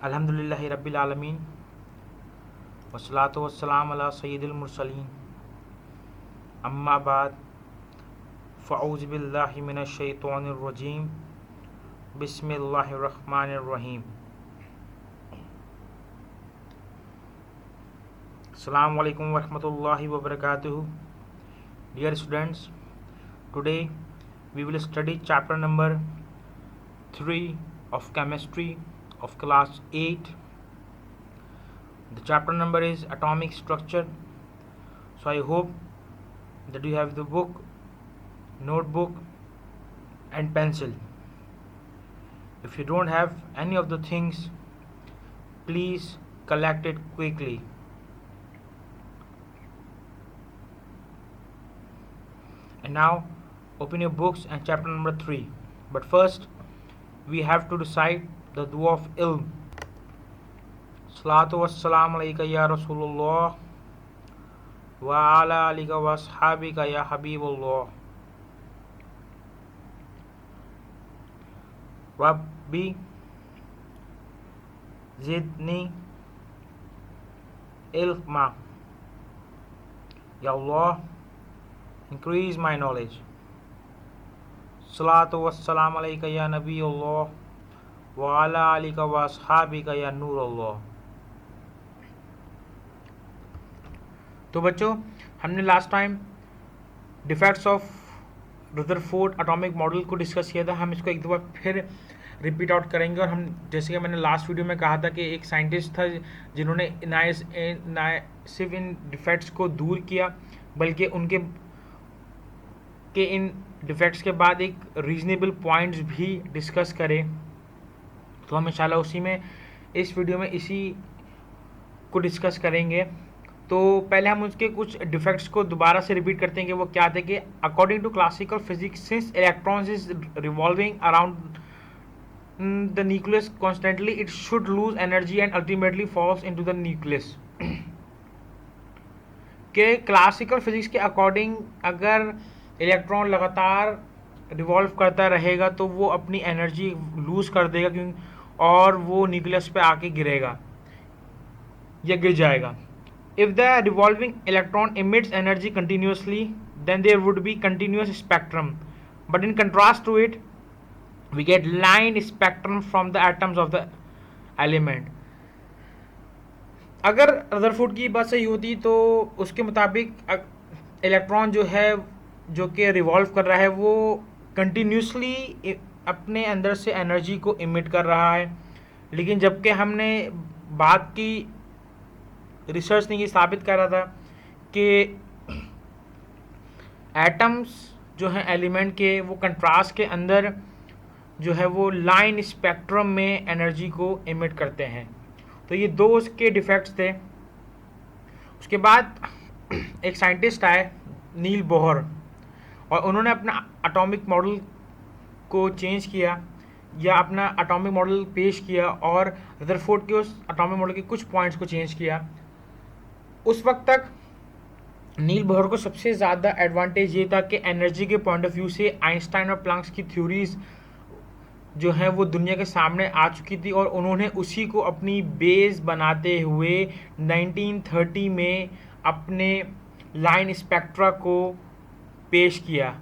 अल्हम्दुलिल्लाहि रब्बिल आलमीन वस्सलातु वस्सलाम अला सय्यिदिल मुरसलीन अम्मा बाद फ़अऊज़ु बिल्लाहि मिनश शैतानिर रजीम बिस्मिल्लाहिर रहमानिर रहीम। अस्सलामु अलैकुम वरहमतुल्लाहि वबरकातुहू। Dear students, today we will study chapter number 3 of chemistry of class 8. The chapter number is atomic structure. So I hope that you have the book, notebook and pencil. If you don't have any of the things, please collect it quickly. And now open your books and chapter number 3. But first we have to recite the dua of ilm. Salatu wassalamu alayka ya Rasulullah wa ala alika wa ashabika ya Habibullah. Rabbi zidni ilma. Ya Allah, increase my knowledge. Salatu wassalamu alayka ya Nabiyullah wa ala alika wa ashabika ya Nurullah. तो बच्चों, हमने last time defects of Rutherford atomic model को discuss किया था। हम इसको एक दो बार फिर रिपीट आउट करेंगे। और हम, जैसे कि मैंने लास्ट वीडियो में कहा था, कि एक साइंटिस्ट था जिन्होंने सिर्फ इन डिफेक्ट्स को दूर किया, बल्कि उनके इन डिफेक्ट्स के बाद एक रीजनेबल पॉइंट्स भी डिस्कस करें। तो हम इंशाल्लाह उसी में, इस वीडियो में इसी को डिस्कस करेंगे। तो पहले हम उसके कुछ डिफेक्ट्स को दोबारा से रिपीट करते हैं कि वो क्या थे। कि according to classical physics, since electrons is revolving around the nucleus constantly, it should lose energy and ultimately falls into the nucleus. के क्लासिकल फिजिक्स के अकॉर्डिंग अगर इलेक्ट्रॉन लगातार रिवॉल्व करता रहेगा तो वो अपनी एनर्जी लूज कर देगा, और वो न्यूक्लियस पे आके गिरेगा या गिर जाएगा। If the revolving electron emits energy continuously, then there would be continuous spectrum. But in contrast to it, we get line spectrum from the atoms of the element. अगर रदरफोर्ड की बात सही होती तो उसके मुताबिक इलेक्ट्रॉन जो है, जो कि रिवॉल्व कर रहा है, वो कंटिन्यूसली अपने अंदर से एनर्जी को इमिट कर रहा है। लेकिन जबकि हमने बात की, रिसर्च ने ये साबित कर रहा था कि एटम्स जो हैं एलिमेंट के, वो कंट्रास्ट के अंदर जो है वो लाइन स्पेक्ट्रम में एनर्जी को इमिट करते हैं। तो ये दो उसके डिफेक्ट्स थे। उसके बाद एक साइंटिस्ट आए, नील बोहर, और उन्होंने अपना एटॉमिक मॉडल को चेंज किया, या अपना एटॉमिक मॉडल पेश किया, और रदरफोर्ड के उस एटॉमिक मॉडल के कुछ पॉइंट्स को चेंज किया। उस वक्त तक नील बोहर को सबसे ज़्यादा एडवांटेज ये था कि एनर्जी के पॉइंट ऑफ व्यू से आइंस्टाइन और प्लैंक्स की थ्योरीज जो हैं वो दुनिया के सामने आ चुकी थी, और उन्होंने उसी को अपनी बेस बनाते हुए 1930 में अपने लाइन स्पेक्ट्रा को पेश किया।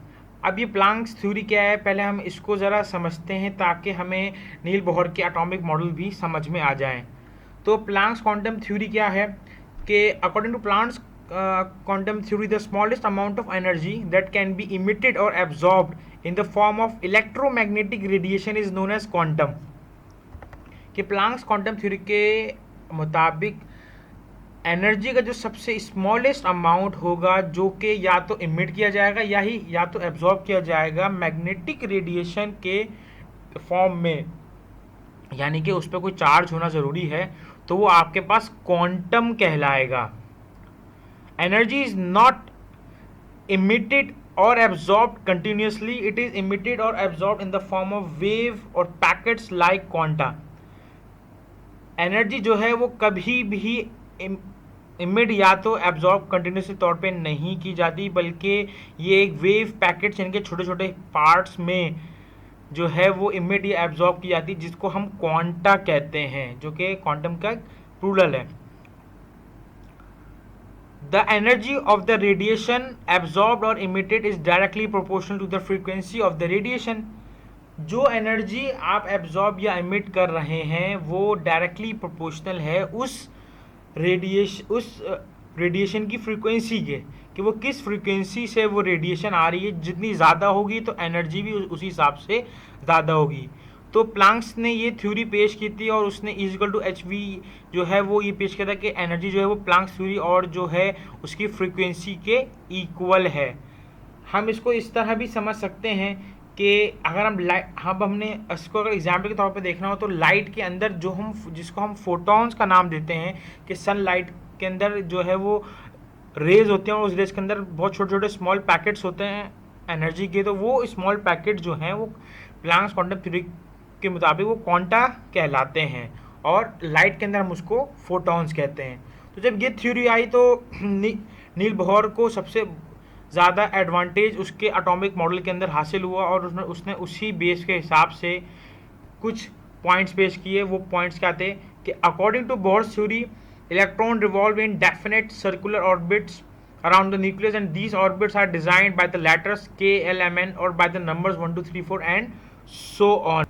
अब ये प्लैंक्स थ्योरी क्या है, पहले हम इसको ज़रा समझते हैं ताकि हमें नील बोहर के एटॉमिक मॉडल भी समझ में आ जाएं। तो प्लैंक्स क्वांटम थ्योरी क्या है कि according to Planck's quantum theory, the smallest amount of energy that can be emitted और absorbed in the form of electromagnetic radiation is known as quantum. कि प्लैंक्स क्वांटम थ्योरी के मुताबिक energy का जो सबसे स्मॉलेस्ट अमाउंट होगा, जो कि या तो इमिट किया जाएगा या तो एब्जॉर्ब किया जाएगा मैग्नेटिक रेडिएशन के फॉर्म में, यानी कि उस पर कोई चार्ज होना ज़रूरी है, तो वो आपके पास क्वांटम कहलाएगा। एनर्जी इज नॉट इमिटेड और absorbed continuously, it is emitted और absorbed in the form of wave और पैकेट्स लाइक क्वांटा। एनर्जी जो है वो कभी भी इमिट या तो एब्जॉर्ब कंटिन्यूसली तौर पे नहीं की जाती, बल्कि ये एक वेव पैकेट्स, यानी कि छोटे छोटे पार्ट्स में जो है वो इमिट या एब्जॉर्ब की जाती है, जिसको हम क्वांटा कहते हैं, जो कि क्वांटम का प्लूरल है। The energy of the radiation absorbed or emitted is directly proportional to the frequency of the radiation. जो एनर्जी आप एब्जॉर्ब या इमिट कर रहे हैं वो डायरेक्टली प्रोपोर्शनल है उस रेडिएशन की फ्रीक्वेंसी के, कि वो किस फ्रीक्वेंसी से वो रेडिएशन आ रही है। जितनी ज़्यादा होगी तो एनर्जी भी उसी हिसाब से ज़्यादा होगी। तो प्लांक्स ने ये थ्योरी पेश की थी और उसने इक्वल टू एच वी जो है वो ये पेश किया था कि एनर्जी जो है वो प्लांक्स थ्योरी और जो है उसकी फ्रीक्वेंसी के इक्वल है। हम इसको इस तरह भी समझ सकते हैं कि अगर हमने इसको अगर एग्जाम्पल के तौर पे देखना हो तो लाइट के अंदर जिसको हम फोटॉन्स का नाम देते हैं, कि सनलाइट के अंदर जो है वो रेज होते हैं और उस रेज के अंदर बहुत छोटे छोटे स्मॉल पैकेट्स होते हैं एनर्जी के। तो वो स्मॉल पैकेट जो हैं वो प्लांक्स क्वांटम थ्योरी के मुताबिक वो क्वांटा कहलाते हैं, और लाइट के अंदर हम उसको फोटॉन्स कहते हैं। तो जब ये थ्योरी आई तो नील बोहर को सबसे ज़्यादा एडवांटेज उसके एटॉमिक मॉडल के अंदर हासिल हुआ, और उसने उसी बेस के हिसाब से कुछ पॉइंट्स पेश किए। वो पॉइंट्स क्या थे कि according to Bohr's theory electron revolve in definite circular orbits around the nucleus, and these orbits are designed by the letters K, L, M, N और by the numbers 1, 2, 3, 4 and so on।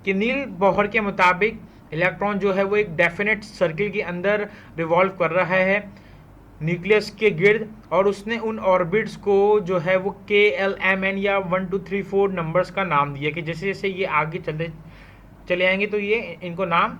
कि नील Bohr के मुताबिक electron जो है वो एक definite circle के अंदर रिवॉल्व कर रहा है न्यूक्लियस के गिर्द, और उसने उन ऑर्बिट्स को जो है वो K, L, M, N या 1, 2, 3, 4 नंबर्स का नाम दिया कि जैसे जैसे ये आगे चले जाएंगे तो ये इनको नाम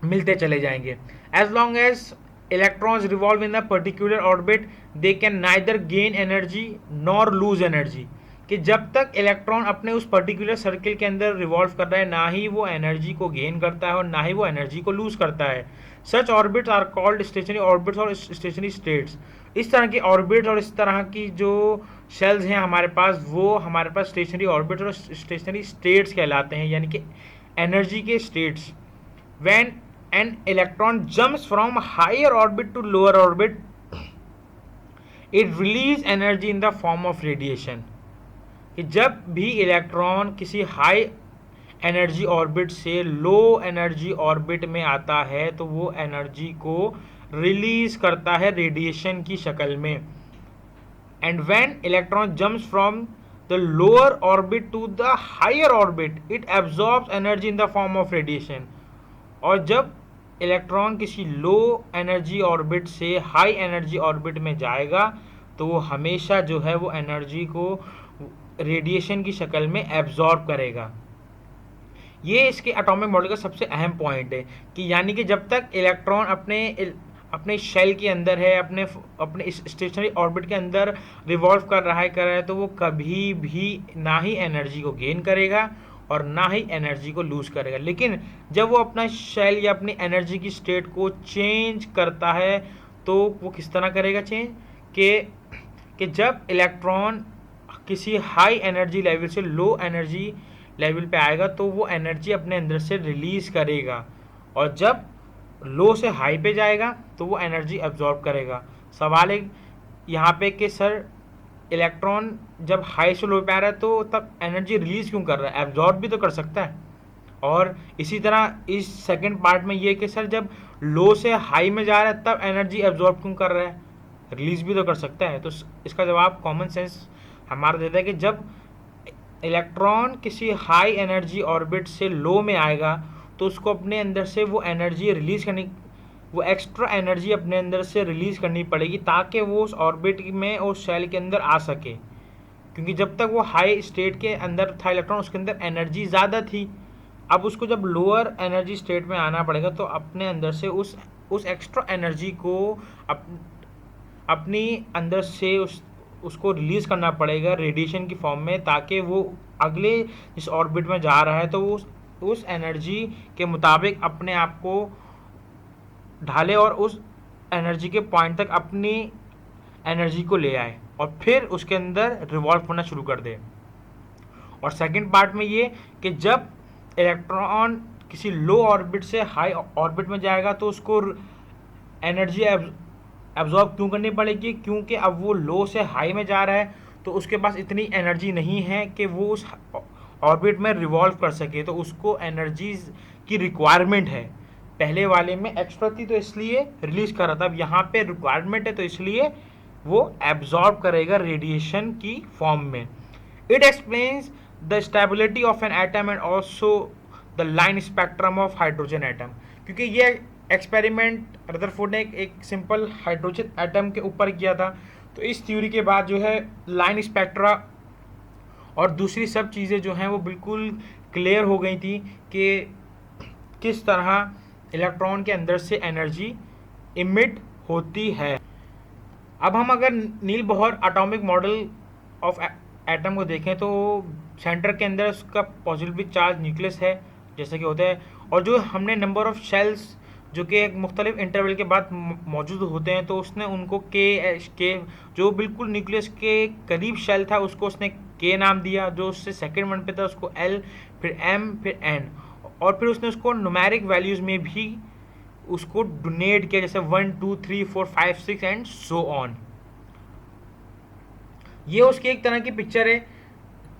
मिलते चले जाएंगे। As long as electrons revolve in a particular orbit they can neither gain energy nor lose energy। कि जब तक इलेक्ट्रॉन अपने उस पर्टिकुलर सर्किल के अंदर रिवॉल्व कर रहा है ना ही वो एनर्जी को गेन करता है और ना ही वो एनर्जी को लूज करता है। Such orbits are called stationary orbits और स्टेशनरी स्टेट्स। इस तरह के ऑर्बिट्स और इस तरह की जो शेल्स हैं हमारे पास, वो हमारे पास स्टेशनरी ऑर्बिट्स और स्टेशनरी स्टेट्स कहलाते हैं, यानी कि एनर्जी के states. When an electron jumps from higher orbit to lower orbit it release energy in the form of radiation। कि जब भी इलेक्ट्रॉन किसी हाई एनर्जी ऑर्बिट से लो एनर्जी ऑर्बिट में आता है तो वो एनर्जी को रिलीज करता है रेडिएशन की शक्ल में। And when electron jumps from the lower orbit to the higher orbit it absorbs energy in the form of radiation. और जब इलेक्ट्रॉन किसी लो एनर्जी ऑर्बिट से हाई एनर्जी ऑर्बिट में जाएगा तो वो हमेशा जो है वो एनर्जी को रेडिएशन की शक्ल में एब्जॉर्ब करेगा। ये इसके एटॉमिक मॉडल का सबसे अहम पॉइंट है कि यानी कि जब तक इलेक्ट्रॉन अपने शेल के अंदर है, अपने स्टेशनरी ऑर्बिट के अंदर रिवॉल्व कर रहा है तो वो कभी भी ना ही एनर्जी को गेन करेगा और ना ही एनर्जी को लूज करेगा। लेकिन जब वो अपना शेल या अपनी एनर्जी की स्टेट को चेंज करता है तो वो किस तरह करेगा चेंज, कि जब इलेक्ट्रॉन किसी हाई एनर्जी लेवल से लो एनर्जी लेवल पे आएगा तो वो एनर्जी अपने अंदर से रिलीज करेगा, और जब लो से हाई पे जाएगा तो वो एनर्जी एब्जॉर्ब करेगा। सवाल है यहाँ पे कि सर इलेक्ट्रॉन जब हाई से लो पे आ रहा है तो तब एनर्जी रिलीज क्यों कर रहा है, एब्जॉर्ब भी तो कर सकता है। और इसी तरह इस सेकंड पार्ट में ये कि सर जब लो से हाई में जा रहा है तब एनर्जी एब्जॉर्ब क्यों कर रहा है, रिलीज भी तो कर सकता है। तो इसका जवाब कॉमन सेंस हमारा देता है कि जब इलेक्ट्रॉन किसी हाई एनर्जी ऑर्बिट से लो में आएगा तो उसको अपने अंदर से वो एनर्जी रिलीज करनी, वो एक्स्ट्रा एनर्जी अपने अंदर से रिलीज करनी पड़ेगी ताकि वो उस ऑर्बिट में उस शेल के अंदर आ सके। क्योंकि जब तक वो हाई स्टेट के अंदर था इलेक्ट्रॉन उसके अंदर एनर्जी ज़्यादा थी, अब उसको जब लोअर एनर्जी स्टेट में आना पड़ेगा तो अपने अंदर से उस एक्स्ट्रा एनर्जी को अपनी अंदर से उसको रिलीज़ करना पड़ेगा रेडिएशन की फॉर्म में, ताकि वो अगले जिस ऑर्बिट में जा रहा है तो वो उस एनर्जी के मुताबिक अपने आप को ढाले और उस एनर्जी के पॉइंट तक अपनी एनर्जी को ले आए और फिर उसके अंदर रिवॉल्व होना शुरू कर दे। और सेकंड पार्ट में ये कि जब इलेक्ट्रॉन किसी लो ऑर्बिट से हाई ऑर्बिट में जाएगा तो उसको एनर्जी एब्जॉर्ब क्यों करनी पड़ेगी, क्योंकि अब वो लो से हाई में जा रहा है तो उसके पास इतनी एनर्जी नहीं है कि वो ऑर्बिट में रिवॉल्व कर सके, तो उसको एनर्जीज की रिक्वायरमेंट है। पहले वाले में एक्स्ट्रा थी तो इसलिए रिलीज कर रहा था, अब यहाँ पे रिक्वायरमेंट है तो इसलिए वो एब्जॉर्ब करेगा रेडिएशन की फॉर्म में। It explains the stability of an atom and also the line spectrum of hydrogen atom. क्योंकि ये एक्सपेरिमेंट रदरफोर्ड ने एक सिंपल हाइड्रोजन एटम के ऊपर किया था, तो इस थ्योरी के बाद जो है लाइन स्पेक्ट्रा और दूसरी सब चीज़ें जो हैं वो बिल्कुल क्लियर हो गई थी कि किस तरह इलेक्ट्रॉन के अंदर से एनर्जी इमिट होती है। अब हम अगर Niels Bohr atomic model of atom को देखें तो सेंटर के अंदर उसका पॉजिटिवली चार्ज न्यूक्लियस है जैसे कि होता है, और जो हमने नंबर ऑफ शेल्स जो कि एक मुख्तलिफ इंटरवल के बाद मौजूद होते हैं, तो उसने उनको के जो बिल्कुल न्यूक्लियस के करीब शेल था उसको उसने के नाम दिया, जो उससे सेकेंड वन पे था उसको एल, फिर एम, फिर एन, और फिर उसने उसको न्यूमेरिक वैल्यूज़ में भी उसको डोनेट किया, जैसे 1 2 3 4 5 6 एंड सो ऑन। ये उसकी एक तरह की पिक्चर है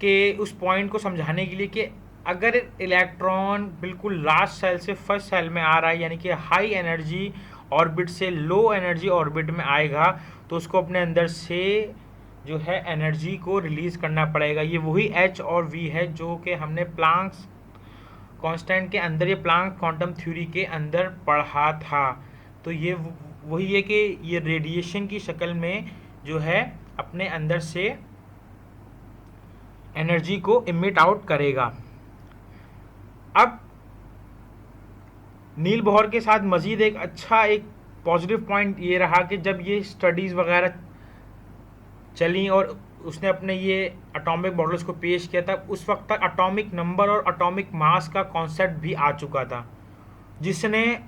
कि उस पॉइंट को समझाने के लिए कि अगर इलेक्ट्रॉन बिल्कुल लास्ट सेल से फर्स्ट सेल में आ रहा है, यानी कि हाई एनर्जी ऑर्बिट से लो एनर्जी ऑर्बिट में आएगा, तो उसको अपने अंदर से जो है एनर्जी को रिलीज करना पड़ेगा। ये वही एच और वी है जो कि हमने प्लांक्स कांस्टेंट के अंदर, ये प्लांक क्वांटम थ्योरी के अंदर पढ़ा था। तो ये वही है कि ये रेडिएशन की शक्ल में जो है अपने अंदर से एनर्जी को इमिट आउट करेगा। अब नील बोहर के साथ मजीद एक अच्छा एक पॉजिटिव पॉइंट ये रहा कि जब ये स्टडीज़ वगैरह चली और उसने अपने ये एटॉमिक मॉडल्स को पेश किया था, उस वक्त तक एटॉमिक नंबर और एटॉमिक मास का कॉन्सेप्ट भी आ चुका था, जिसने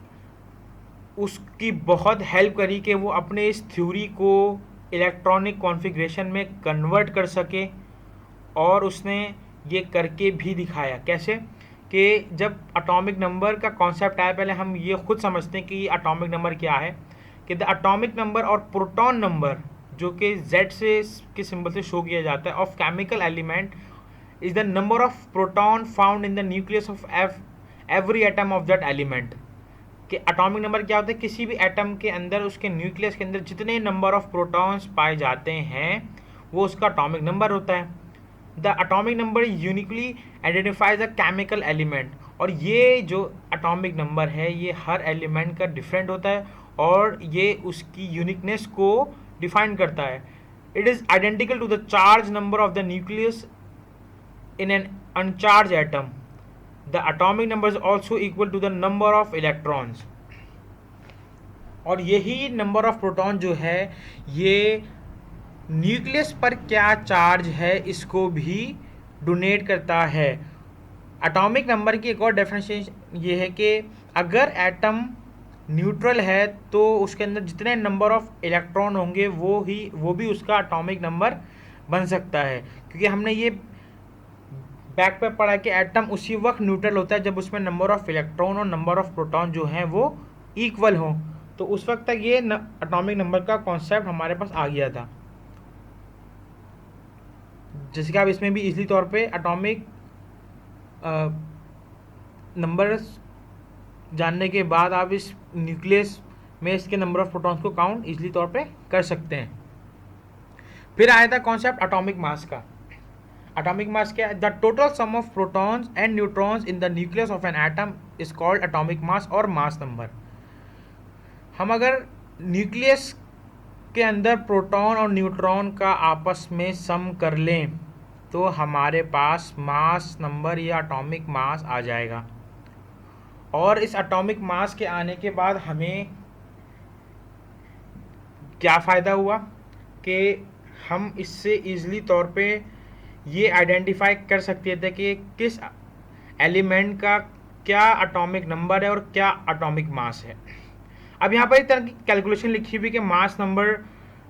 उसकी बहुत हेल्प करी कि वो अपने इस थ्योरी को इलेक्ट्रॉनिक कॉन्फ़िगरेशन में कन्वर्ट कर सके। और उसने ये करके भी दिखाया। कैसे कि जब एटॉमिक नंबर का कॉन्सेप्ट आया, पहले हम ये खुद समझते हैं कि एटॉमिक नंबर क्या है, कि द एटॉमिक नंबर और प्रोटॉन नंबर जो कि Z से के सिंबल से शो किया जाता है of chemical element is the number of proton found in the nucleus of every atom of that element. कि एटॉमिक नंबर क्या होता है, किसी भी एटम के अंदर उसके न्यूक्लियस के अंदर जितने नंबर ऑफ प्रोटॉन्स पाए जाते हैं वो उसका एटॉमिक नंबर होता है। The atomic number uniquely identifies a chemical element, और ये जो एटॉमिक नंबर है ये हर एलिमेंट का डिफरेंट होता है और ये उसकी यूनिकनेस को डिफाइन करता है। It is identical to the charge number of the nucleus in an uncharged atom. The atomic number is also equal to the number of electrons, और यही नंबर ऑफ प्रोटॉन जो है ये न्यूक्लियस पर क्या चार्ज है इसको भी डोनेट करता है। एटॉमिक नंबर की एक और डेफिनेशन ये है कि अगर एटम न्यूट्रल है तो उसके अंदर जितने नंबर ऑफ इलेक्ट्रॉन होंगे वो भी उसका एटॉमिक नंबर बन सकता है। क्योंकि हमने ये बैक पे पढ़ा कि एटम उसी वक्त न्यूट्रल होता है जब उसमें नंबर ऑफ इलेक्ट्रॉन और नंबर ऑफ प्रोटॉन जो हैं वो इक्वल हों, तो उस वक्त तक ये एटॉमिक नंबर का कॉन्सेप्ट हमारे पास आ गया था। जैसे कि आप इसमें भी इजीली तौर पे एटॉमिक नंबर जानने के बाद आप इस न्यूक्लियस में इसके नंबर ऑफ प्रोटॉन्स को काउंट इजीली तौर पे कर सकते हैं। फिर आया था कॉन्सेप्ट एटॉमिक मास का। एटॉमिक मास क्या है? The total sum of protons and neutrons in the nucleus of an atom is called atomic mass और मास नंबर। हम अगर न्यूक्लियस के अंदर प्रोटॉन और न्यूट्रॉन का आपस में सम कर लें तो हमारे पास मास नंबर या एटॉमिक मास आ जाएगा। और इस एटॉमिक मास के आने के बाद हमें क्या फ़ायदा हुआ कि हम इससे ईज़िली तौर पे ये आइडेंटिफाई कर सकते थे कि किस एलिमेंट का क्या एटॉमिक नंबर है और क्या एटॉमिक मास है। अब यहाँ पर एक तरह की कैलकुलेशन लिखी हुई कि mass number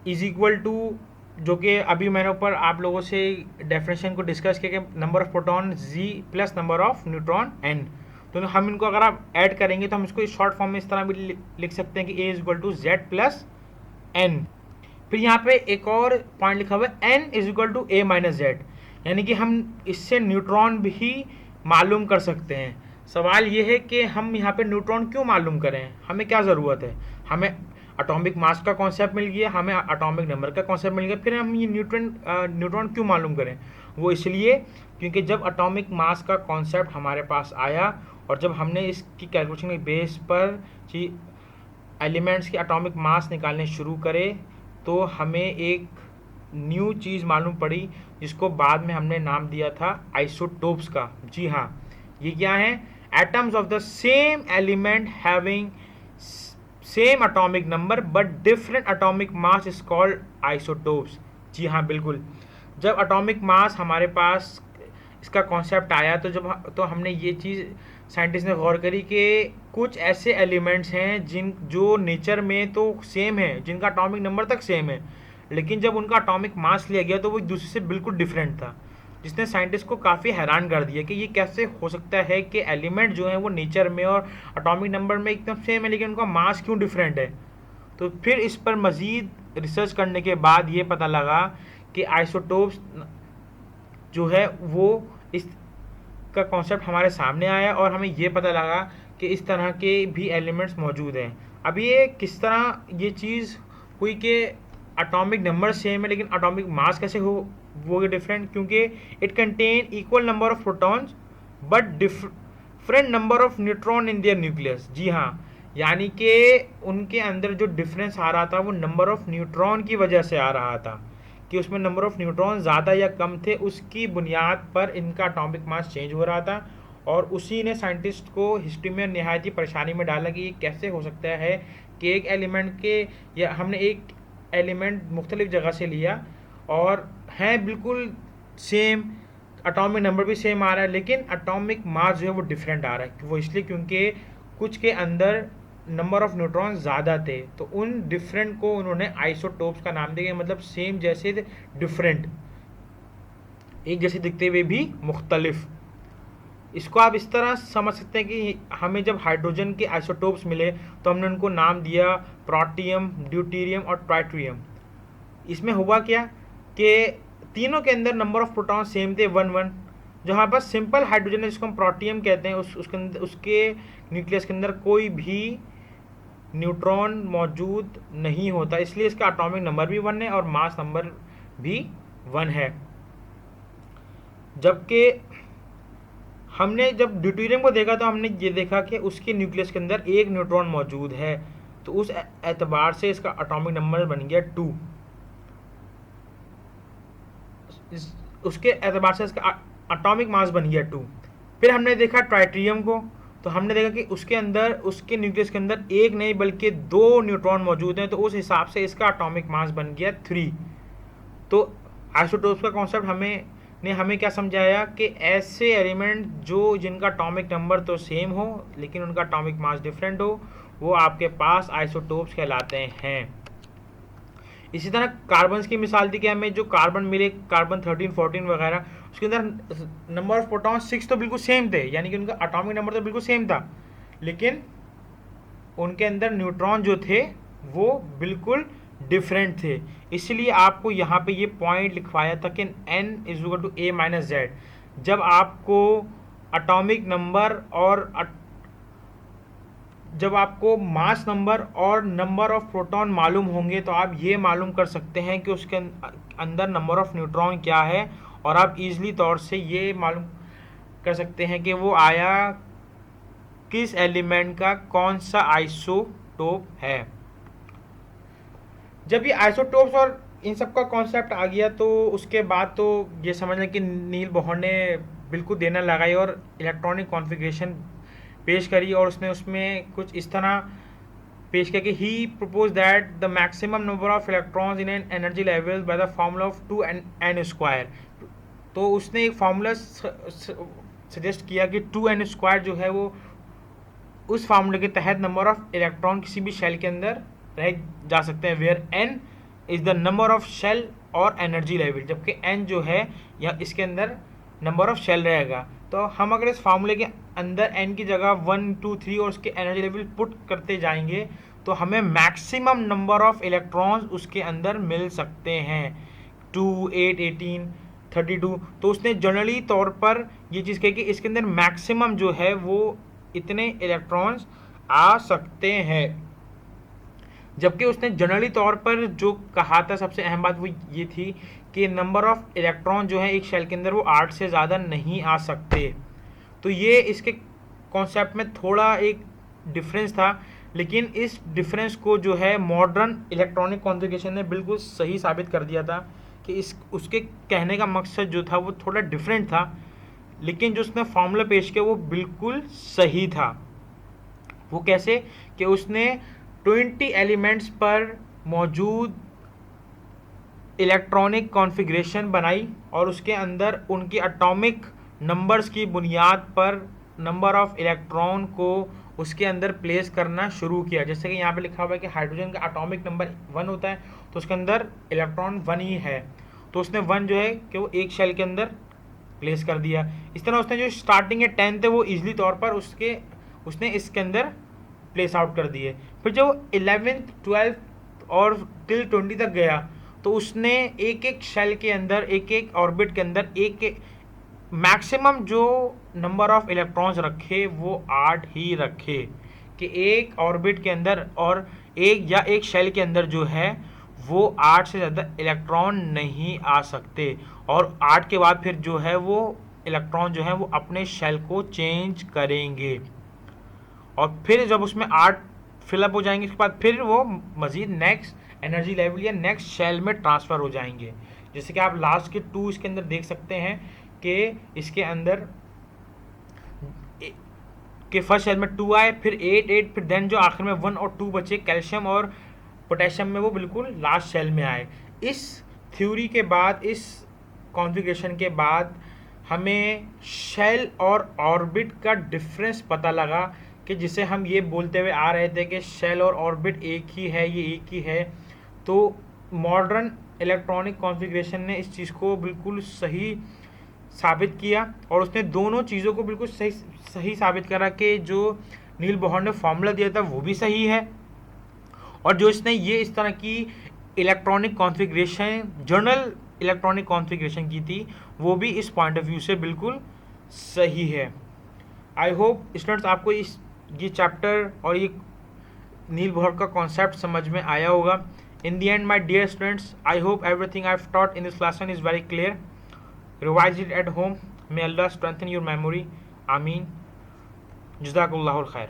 is equal to, जो कि अभी मैंने ऊपर आप लोगों से डेफिनेशन को डिस्कस किया कि number of proton Z plus number of neutron N. तो हम इनको अगर आप ऐड करेंगे तो हम इसको शॉर्ट फॉर्म में इस तरह भी लिख सकते हैं कि A is equal to Z plus N. फिर यहाँ पे एक और पॉइंट लिखा हुआ है N is equal to A minus Z. यानी कि हम इससे न्यूट्रॉन भी मालूम कर सकते हैं। सवाल ये है कि हम यहाँ पे न्यूट्रॉन क्यों मालूम करें, हमें क्या ज़रूरत है। हमें एटॉमिक मास का कॉन्सेप्ट मिल गया, हमें एटॉमिक नंबर का कॉन्सेप्ट मिल गया, फिर हम ये न्यूट्रॉन क्यों मालूम करें। वो इसलिए क्योंकि जब एटॉमिक मास का कॉन्सेप्ट हमारे पास आया और जब हमने इसकी कैलकुलेशन के बेस पर एलिमेंट्स के एटॉमिक मास निकालने शुरू करे तो हमें एक न्यू चीज़ मालूम पड़ी जिसको बाद में हमने नाम दिया था आइसोटोप्स का। जी हाँ, ये क्या है, atoms of the same element having same atomic number but different atomic mass is called isotopes. जी हाँ बिल्कुल, जब एटॉमिक मास हमारे पास इसका कॉन्सेप्ट आया तो हमने ये चीज़ साइंटिस्ट ने गौर करी कि कुछ ऐसे एलिमेंट्स हैं जो नेचर में तो सेम है, जिनका एटॉमिक नंबर तक सेम है, लेकिन जब उनका एटॉमिक मास लिया गया तो वो एक दूसरे से बिल्कुल डिफरेंट था, जिसने साइंटिस्ट को काफ़ी हैरान कर दिया कि ये कैसे हो सकता है कि एलिमेंट जो है वो नेचर में और एटॉमिक नंबर में एकदम सेम है लेकिन उनका मास क्यों डिफरेंट है। तो फिर इस पर मज़ीद रिसर्च करने के बाद ये पता लगा कि आइसोटोप्स जो है वो इस का कॉन्सेप्ट हमारे सामने आया और हमें ये पता लगा कि इस तरह के भी एलिमेंट्स मौजूद हैं। अब ये किस तरह ये चीज़ हुई कि एटॉमिक नंबर सेम है लेकिन एटॉमिक मास कैसे वो डिफरेंट, क्योंकि it contain equal number of protons but different number of neutron in their nucleus. जी हाँ, यानी कि उनके अंदर जो डिफरेंस आ रहा था वो नंबर ऑफ न्यूट्रॉन की वजह से आ रहा था, कि उसमें नंबर ऑफ न्यूट्रॉन ज़्यादा या कम थे, उसकी बुनियाद पर इनका एटॉमिक मास चेंज हो रहा था। और उसी ने साइंटिस्ट को हिस्ट्री में नहायत ही परेशानी में डाला कि ये कैसे हो सकता है कि एक एलिमेंट के या हमने एक एलिमेंट मुख्तलिफ जगह से लिया और हैं बिल्कुल सेम, एटॉमिक नंबर भी सेम आ रहा है लेकिन एटॉमिक मास जो है वो डिफरेंट आ रहा है। वो इसलिए क्योंकि कुछ के अंदर नंबर ऑफ न्यूट्रॉन ज़्यादा थे, तो उन डिफरेंट को उन्होंने आइसोटोप्स का नाम दिया, मतलब सेम जैसे डिफरेंट, एक जैसे दिखते हुए भी मुख्तलिफ। इसको आप इस तरह समझ सकते हैं कि हमें जब हाइड्रोजन के आइसोटोप्स मिले तो हमने उनको नाम दिया प्रोटियम, ड्यूटेरियम और ट्राइटियम। इसमें हुआ क्या कि तीनों के अंदर नंबर ऑफ प्रोटॉन सेम थे 1 1। जहाँ पर सिंपल हाइड्रोजन है जिसको हम प्रोटियम कहते हैं उसके न्यूक्लियस के अंदर कोई भी न्यूट्रॉन मौजूद नहीं होता, इसलिए इसका एटॉमिक नंबर भी 1 है और मास नंबर भी 1 है। जबकि हमने जब ड्यूटेरियम को देखा तो हमने ये देखा कि उसके न्यूक्लियस के अंदर एक न्यूट्रॉन मौजूद है, तो उस एतबार से इसका एटॉमिक नंबर बन गया 2। उसके एतबार से इसका एटॉमिक मास बन गया 2। फिर हमने देखा ट्राइटियम को, तो हमने देखा कि उसके अंदर उसके न्यूक्लियस के अंदर एक नहीं बल्कि 2 न्यूट्रॉन मौजूद हैं, तो उस हिसाब से इसका एटॉमिक मास बन गया 3। तो आइसोटोप्स का कॉन्सेप्ट हमें क्या समझाया कि ऐसे एलिमेंट जो जिनका एटॉमिक नंबर तो सेम हो लेकिन उनका एटॉमिक मास डिफरेंट हो, वो आपके पास आइसोटोप्स कहलाते हैं। इसी तरह कार्बन की मिसाल दी कि हमें जो कार्बन मिले, कार्बन 13 14 वगैरह, उसके अंदर नंबर ऑफ प्रोटॉन 6 तो बिल्कुल सेम थे, यानी कि उनका एटॉमिक नंबर तो बिल्कुल सेम था, लेकिन उनके अंदर न्यूट्रॉन जो थे वो बिल्कुल डिफरेंट थे। इसलिए आपको यहाँ पे ये पॉइंट लिखवाया था कि n = a - z। जब आपको एटॉमिक नंबर और जब आपको मास नंबर और नंबर ऑफ प्रोटॉन मालूम होंगे तो आप ये मालूम कर सकते हैं कि उसके अंदर नंबर ऑफ न्यूट्रॉन क्या है, और आप इजीली तौर से ये मालूम कर सकते हैं कि वो आया किस एलिमेंट का, कौन सा आइसोटोप है। जब ये आइसोटोप्स और इन सब का कॉन्सेप्ट आ गया तो उसके बाद तो ये समझ लें कि नील बोहर ने बिल्कुल देना लगाई और इलेक्ट्रॉनिक कॉन्फ़िगरेशन पेश करी, और उसने उसमें कुछ इस तरह पेश किया कि he propose that the maximum number of electrons in an energy level by the formula of 2n²। तो उसने एक फार्मूला सजेस्ट किया कि 2n² जो है वो उस फार्मूले के तहत नंबर ऑफ इलेक्ट्रॉन किसी भी शेल के अंदर रह जा सकते हैं, where n is the number of shell और एनर्जी लेवल, जबकि n जो है या इसके अंदर नंबर ऑफ शेल रहेगा। तो हम अगर इस फार्मूले के अंदर n की जगह 1 2 3 और उसके एनर्जी लेवल पुट करते जाएंगे तो हमें मैक्सिमम नंबर ऑफ इलेक्ट्रॉन्स उसके अंदर मिल सकते हैं, 2 8 18 32। तो उसने जनरली तौर पर ये चीज़ कही कि इसके अंदर मैक्सिमम जो है वो इतने इलेक्ट्रॉन्स आ सकते हैं। जबकि उसने जनरली तौर पर जो कहा था, सबसे अहम बात वो ये थी कि नंबर ऑफ इलेक्ट्रॉन जो है एक शेल के अंदर वो 8 से ज़्यादा नहीं आ सकते। तो ये इसके कॉन्सेप्ट में थोड़ा एक डिफरेंस था, लेकिन इस डिफरेंस को जो है मॉडर्न इलेक्ट्रॉनिक कॉन्फ़िगरेशन ने बिल्कुल सही साबित कर दिया था कि इस उसके कहने का मकसद जो था वो थोड़ा डिफरेंट था, लेकिन जो उसने फॉर्मूला पेश किया वो बिल्कुल सही था। वो कैसे कि उसने 20 एलिमेंट्स पर मौजूद इलेक्ट्रॉनिक कॉन्फ़िगरेशन बनाई और उसके अंदर उनकी एटॉमिक नंबर्स की बुनियाद पर नंबर ऑफ इलेक्ट्रॉन को उसके अंदर प्लेस करना शुरू किया। जैसे कि यहाँ पे लिखा हुआ है कि हाइड्रोजन का एटॉमिक नंबर 1 होता है, तो उसके अंदर इलेक्ट्रॉन 1 ही है, तो उसने 1 जो है कि वो एक शेल के अंदर प्लेस कर दिया। इस तरह उसने जो स्टार्टिंग के 10 थे वो ईजिली तौर पर उसने इसके अंदर प्लेस आउट कर दिए। फिर जब 11th 12th और टिल 20 तक गया तो उसने एक एक शेल के अंदर, एक एक ऑर्बिट के अंदर एक एक मैक्सिमम जो नंबर ऑफ इलेक्ट्रॉन्स रखे वो 8 ही रखे, कि एक ऑर्बिट के अंदर और एक शेल के अंदर जो है वो 8 से ज़्यादा इलेक्ट्रॉन नहीं आ सकते। और 8 के बाद फिर जो है वो इलेक्ट्रॉन जो है वो अपने शेल को चेंज करेंगे, और फिर जब उसमें 8 फिलअप हो जाएंगे उसके बाद फिर वो मज़ीद नेक्स्ट एनर्जी लेवल या नेक्स्ट शेल में ट्रांसफ़र हो जाएंगे। जैसे कि आप लास्ट के 2 इसके अंदर देख सकते हैं कि इसके अंदर कि फर्स्ट शेल में 2 आए, फिर 8 फिर देन जो आखिर में 1 और 2 बचे कैल्शियम और पोटेशियम में, वो बिल्कुल लास्ट शेल में आए। इस थ्योरी के बाद, इस कॉन्फ़िगरेशन के बाद हमें शेल और ऑर्बिट का डिफरेंस पता लगा, कि जिसे हम ये बोलते हुए आ रहे थे कि शेल और ऑर्बिट एक ही है, ये एक ही है। तो मॉडर्न इलेक्ट्रॉनिक कॉन्फ़िगरेशन ने इस चीज़ को बिल्कुल सही साबित किया, और उसने दोनों चीज़ों को बिल्कुल सही साबित करा कि जो नील बोहर ने फॉर्मूला दिया था वो भी सही है, और जो इसने ये इस तरह की electronic configuration, general electronic configuration की थी, वो भी इस पॉइंट ऑफ व्यू से बिल्कुल सही है। आई होप स्टूडेंट्स आपको ये चैप्टर और ये नील बोहर का कॉन्सेप्ट समझ में आया होगा। In the end my dear students, I hope everything I have taught in this lesson is very clear. Revise it at home. May Allah strengthen your memory. Ameen. Jazakallahu khair.